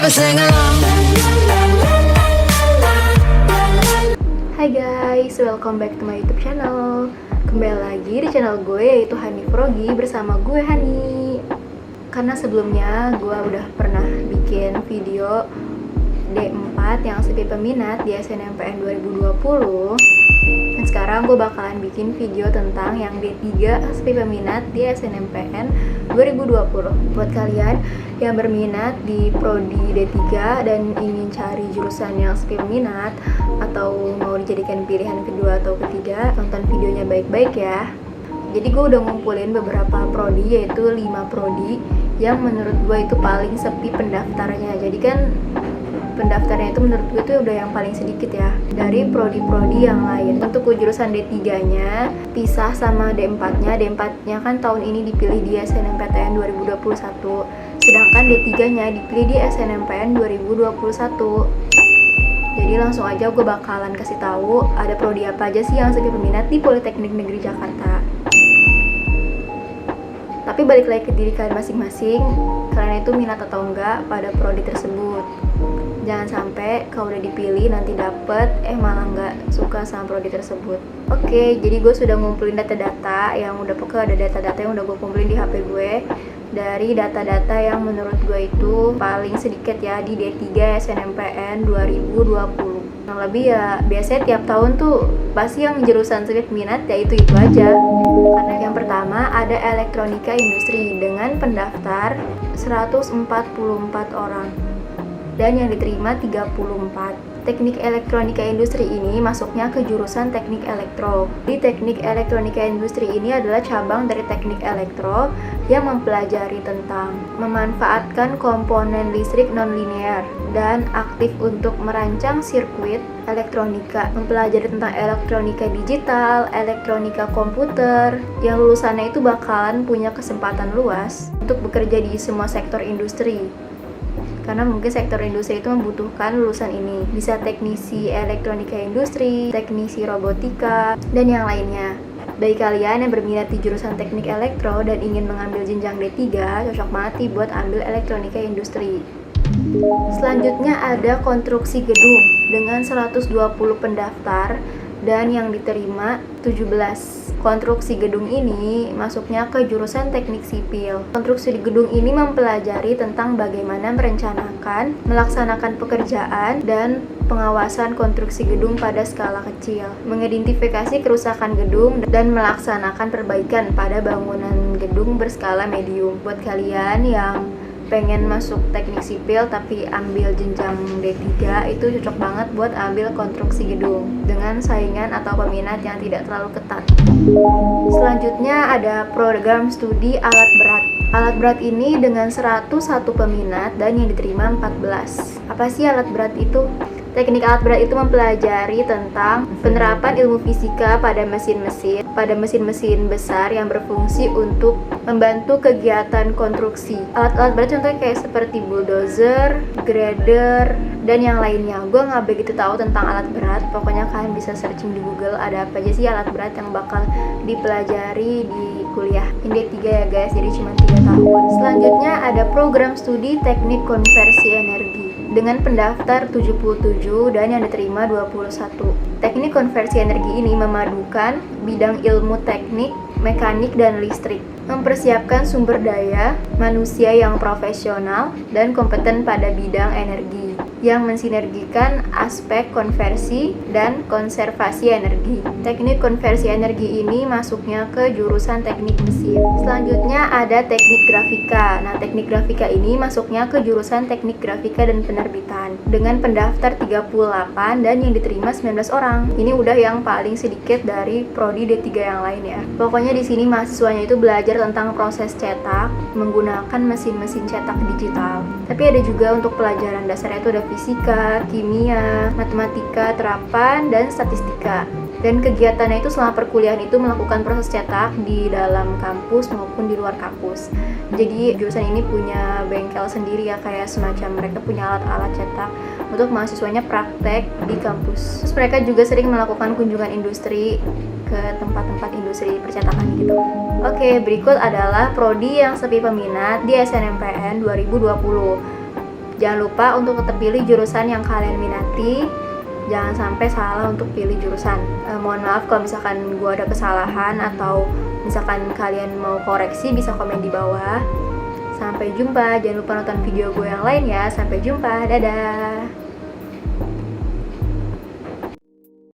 Everybody sing along. Hai guys, welcome back to my YouTube channel. Kembali lagi di channel gue, yaitu Hani Frogi bersama gue Hani. Karena sebelumnya gue udah pernah bikin video D4 yang sepi peminat di SNMPTN 2020. Dan sekarang gue bakalan bikin video tentang yang D3 sepi peminat di SNMPTN 2020. Buat kalian yang berminat di prodi D3 dan ingin cari jurusan yang sepi peminat atau mau dijadikan pilihan kedua atau ketiga, tonton videonya baik-baik ya. Jadi gue udah ngumpulin beberapa prodi, yaitu 5 prodi yang menurut gue itu paling sepi pendaftarnya. Jadi kan pendaftarnya itu menurut gue itu udah yang paling sedikit ya dari prodi-prodi yang lain. Untuk jurusan D3-nya pisah sama D4-nya. D4-nya kan tahun ini dipilih di SNMPTN 2021, sedangkan D3-nya dipilih di SNMPTN 2021. Jadi langsung aja gue bakalan kasih tahu ada prodi apa aja sih yang sepi peminat di Politeknik Negeri Jakarta. Tapi balik lagi ke diri kalian masing-masing, kalian itu minat atau enggak pada prodi tersebut. Jangan sampai kalau udah dipilih nanti dapet malah nggak suka sama prodi tersebut. Oke, jadi gue sudah ngumpulin data-data yang udah ada data-data yang udah gue kumpulin di HP gue dari data-data yang menurut gue itu paling sedikit ya di D3 SNMPTN 2020. Yang lebih ya biasanya tiap tahun tuh pasti yang jurusan sepi minat ya itu aja. Karena yang pertama ada elektronika industri dengan pendaftar 144 orang dan yang diterima 34. Teknik elektronika industri ini masuknya ke jurusan teknik elektro. Di teknik elektronika industri ini adalah cabang dari teknik elektro yang mempelajari tentang memanfaatkan komponen listrik nonlinear dan aktif untuk merancang sirkuit elektronika, mempelajari tentang elektronika digital, elektronika komputer, yang lulusannya itu bakalan punya kesempatan luas untuk bekerja di semua sektor industri. Karena mungkin sektor industri itu membutuhkan lulusan ini. Bisa teknisi elektronika industri, teknisi robotika, dan yang lainnya. Bagi kalian yang berminat di jurusan teknik elektro dan ingin mengambil jenjang D3, cocok banget buat ambil elektronika industri. Selanjutnya ada konstruksi gedung dengan 120 pendaftar dan yang diterima 17. Konstruksi gedung ini masuknya ke jurusan teknik sipil. Konstruksi gedung ini mempelajari tentang bagaimana merencanakan, melaksanakan pekerjaan, dan pengawasan konstruksi gedung pada skala kecil, mengidentifikasi kerusakan gedung, dan melaksanakan perbaikan pada bangunan gedung berskala medium. Buat kalian yang pengen masuk teknik sipil tapi ambil jenjang D3, itu cocok banget buat ambil konstruksi gedung dengan saingan atau peminat yang tidak terlalu ketat. Selanjutnya ada program studi alat berat. Alat berat ini dengan 101 peminat dan yang diterima 14. Apa sih alat berat itu? Teknik alat berat itu mempelajari tentang penerapan ilmu fisika pada mesin-mesin besar yang berfungsi untuk membantu kegiatan konstruksi. Alat-alat berat contohnya kayak seperti bulldozer, grader, dan yang lainnya. Gue nggak begitu tahu tentang alat berat, pokoknya kalian bisa searching di Google ada apa aja sih alat berat yang bakal dipelajari di kuliah. Ini D3 ya guys, jadi cuma 3 tahun. Selanjutnya ada program studi teknik konversi energi dengan pendaftar 77 dan yang diterima 21. Teknik konversi energi ini memadukan bidang ilmu teknik, mekanik, dan listrik, mempersiapkan sumber daya manusia yang profesional dan kompeten pada bidang energi, yang mensinergikan aspek konversi dan konservasi energi. Teknik konversi energi ini masuknya ke jurusan teknik mesin. Selanjutnya ada teknik grafika. Nah, teknik grafika ini masuknya ke jurusan teknik grafika dan penerbitan dengan pendaftar 38 dan yang diterima 19 orang. Ini udah yang paling sedikit dari prodi D3 yang lain ya. Pokoknya di sini mahasiswanya itu belajar tentang proses cetak menggunakan mesin-mesin cetak digital. Tapi ada juga untuk pelajaran dasarnya itu ada fisika, kimia, matematika, terapan, dan statistika. Dan kegiatannya itu selama perkuliahan itu melakukan proses cetak di dalam kampus maupun di luar kampus. Jadi jurusan ini punya bengkel sendiri ya, kayak semacam mereka punya alat-alat cetak untuk mahasiswanya praktek di kampus. Terus mereka juga sering melakukan kunjungan industri ke tempat-tempat industri percetakan gitu. Oke, berikut adalah prodi yang sepi peminat di SNMPTN 2020. Jangan lupa untuk tetap pilih jurusan yang kalian minati. Jangan sampai salah untuk pilih jurusan. Mohon maaf kalau misalkan gue ada kesalahan atau misalkan kalian mau koreksi, bisa komen di bawah. Sampai jumpa, jangan lupa nonton video gue yang lain ya. Sampai jumpa, dadah.